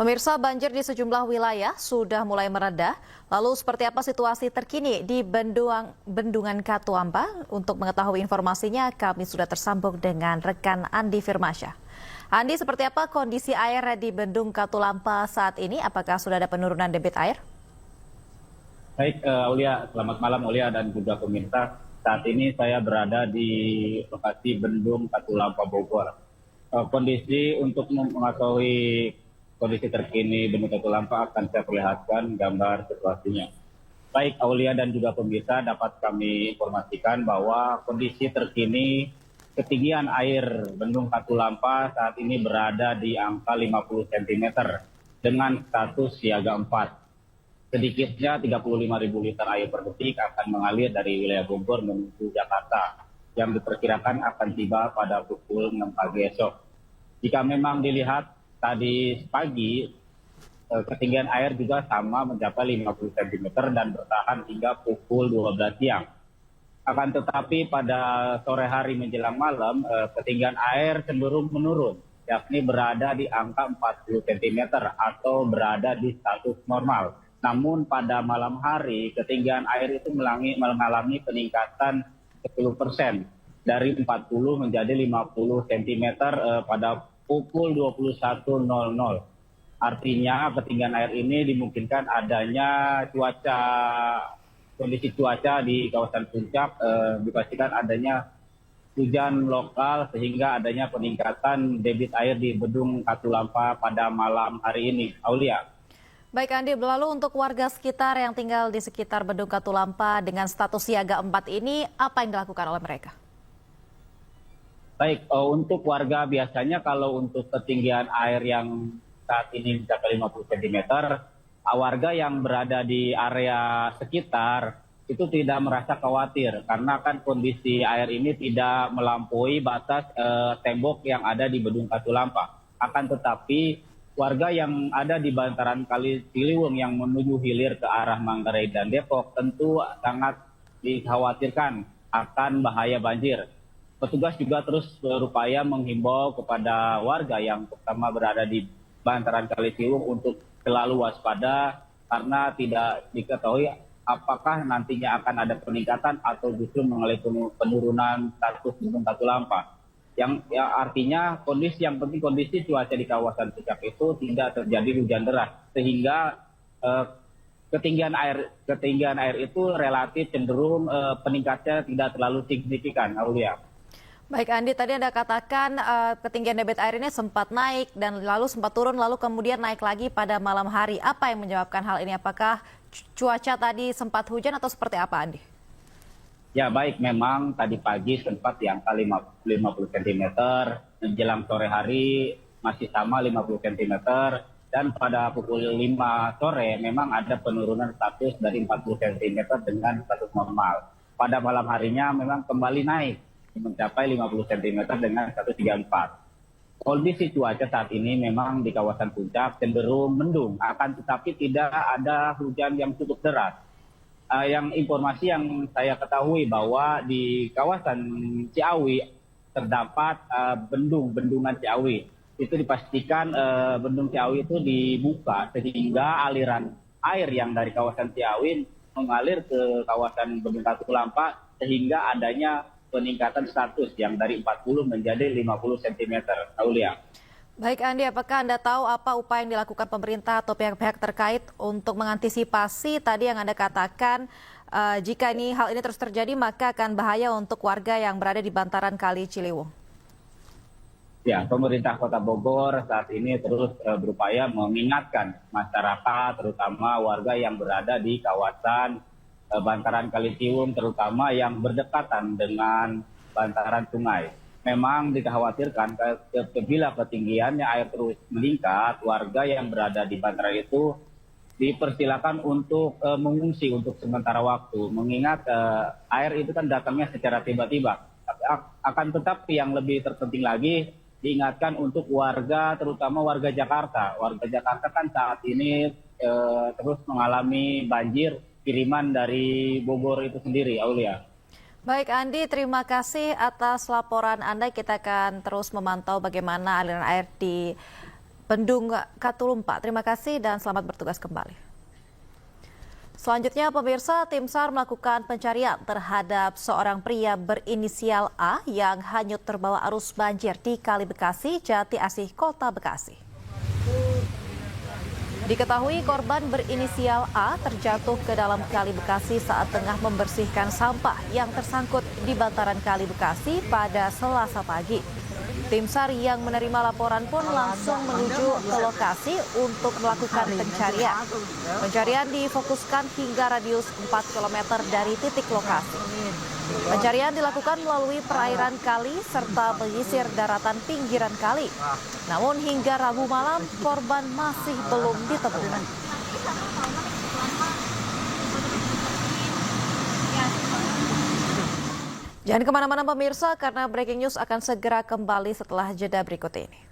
Pemirsa, banjir di sejumlah wilayah sudah mulai mereda. Lalu seperti apa situasi terkini di Bendungan Katulampa? Untuk mengetahui informasinya, kami sudah tersambung dengan rekan Andi Firmansyah. Andi, seperti apa kondisi air di Bendung Katulampa saat ini? Apakah sudah ada penurunan debit air? Baik, Aulia, selamat malam Aulia dan juga pemirsa. Saat ini saya berada di lokasi Bendung Katulampa Bogor. Kondisi untuk mengetahui kondisi terkini Bendung Katulampa akan saya perlihatkan gambar situasinya. Baik, Aulia dan juga pemirsa, dapat kami informasikan bahwa kondisi terkini ketinggian air Bendung Katulampa saat ini berada di angka 50 cm dengan status siaga 4. Sedikitnya 35.000 liter air per detik akan mengalir dari wilayah Bogor menuju Jakarta yang diperkirakan akan tiba pada pukul 6 pagi esok. Jika memang dilihat tadi pagi, ketinggian air juga sama mencapai 50 cm dan bertahan hingga pukul 12 siang. Akan tetapi pada sore hari menjelang malam, ketinggian air cenderung menurun, yakni berada di angka 40 cm atau berada di status normal. Namun pada malam hari ketinggian air itu mengalami peningkatan 10% dari 40 menjadi 50 cm pada pukul 21.00. Artinya ketinggian air ini dimungkinkan adanya kondisi cuaca di kawasan puncak, dipastikan adanya hujan lokal sehingga adanya peningkatan debit air di Bendung Katulampa pada malam hari ini. Aulia. Baik Andi, lalu untuk warga sekitar yang tinggal di sekitar Bendung Katulampa dengan status siaga 4 ini, apa yang dilakukan oleh mereka? Baik, untuk warga biasanya kalau untuk ketinggian air yang saat ini mencapai 50 cm, warga yang berada di area sekitar itu tidak merasa khawatir karena kan kondisi air ini tidak melampaui batas tembok yang ada di Bendung Katulampa. Akan tetapi warga yang ada di bantaran Kali Ciliwung yang menuju hilir ke arah Manggarai dan Depok tentu sangat dikhawatirkan akan bahaya banjir. Petugas juga terus berupaya menghimbau kepada warga yang pertama berada di bantaran Kali Ciliwung untuk selalu waspada karena tidak diketahui apakah nantinya akan ada peningkatan atau justru mengalami penurunan status Gunung Katulampa. Yang artinya yang penting kondisi cuaca di kawasan puncak itu tidak terjadi hujan deras sehingga ketinggian air itu relatif cenderung peningkatnya tidak terlalu signifikan, Aulia. Baik Andi, tadi Anda katakan ketinggian debit air ini sempat naik dan lalu sempat turun lalu kemudian naik lagi pada malam hari. Apa yang menyebabkan hal ini? Apakah cuaca tadi sempat hujan atau seperti apa, Andi? Ya baik, memang tadi pagi sempat di angka 50 cm, menjelang sore hari masih sama 50 cm, dan pada pukul 5 sore memang ada penurunan status dari 40 cm dengan status normal. Pada malam harinya memang kembali naik mencapai 50 cm dengan status 34. Kondisi cuaca saat ini memang di kawasan puncak cenderung mendung, akan tetapi tidak ada hujan yang cukup deras. Yang informasi yang saya ketahui bahwa di kawasan Ciawi terdapat bendungan Ciawi. Itu dipastikan bendung Ciawi itu dibuka sehingga aliran air yang dari kawasan Ciawi mengalir ke kawasan Bendung Katulampa sehingga adanya peningkatan status yang dari 40 menjadi 50 cm. Aulia. Baik Andi, apakah Anda tahu apa upaya yang dilakukan pemerintah atau pihak-pihak terkait untuk mengantisipasi tadi yang Anda katakan jika hal ini terus terjadi maka akan bahaya untuk warga yang berada di bantaran Kali Ciliwung? Ya, pemerintah Kota Bogor saat ini terus berupaya mengingatkan masyarakat, terutama warga yang berada di kawasan bantaran Kali Ciliwung, terutama yang berdekatan dengan bantaran sungai. Memang dikhawatirkan bila ketinggiannya air terus meningkat, warga yang berada di bantaran itu dipersilakan untuk mengungsi untuk sementara waktu. Mengingat air itu kan datangnya secara tiba-tiba. Akan tetapi yang lebih terpenting lagi diingatkan untuk warga, terutama warga Jakarta. Warga Jakarta kan saat ini terus mengalami banjir kiriman dari Bogor itu sendiri, Aulia. Baik Andi, terima kasih atas laporan Anda. Kita akan terus memantau bagaimana aliran air di Bendung Katulampa. Terima kasih dan selamat bertugas kembali. Selanjutnya, pemirsa, tim SAR melakukan pencarian terhadap seorang pria berinisial A yang hanyut terbawa arus banjir di Kali Bekasi, Jati Asih, Kota Bekasi. Diketahui korban berinisial A terjatuh ke dalam Kali Bekasi saat tengah membersihkan sampah yang tersangkut di bantaran Kali Bekasi pada Selasa pagi. Tim SAR yang menerima laporan pun langsung menuju ke lokasi untuk melakukan pencarian. Pencarian difokuskan hingga radius 4 km dari titik lokasi. Pencarian dilakukan melalui perairan kali serta menyisir daratan pinggiran kali. Namun hingga Rabu malam korban masih belum ditemukan. Jangan kemana-mana pemirsa, karena breaking news akan segera kembali setelah jeda berikut ini.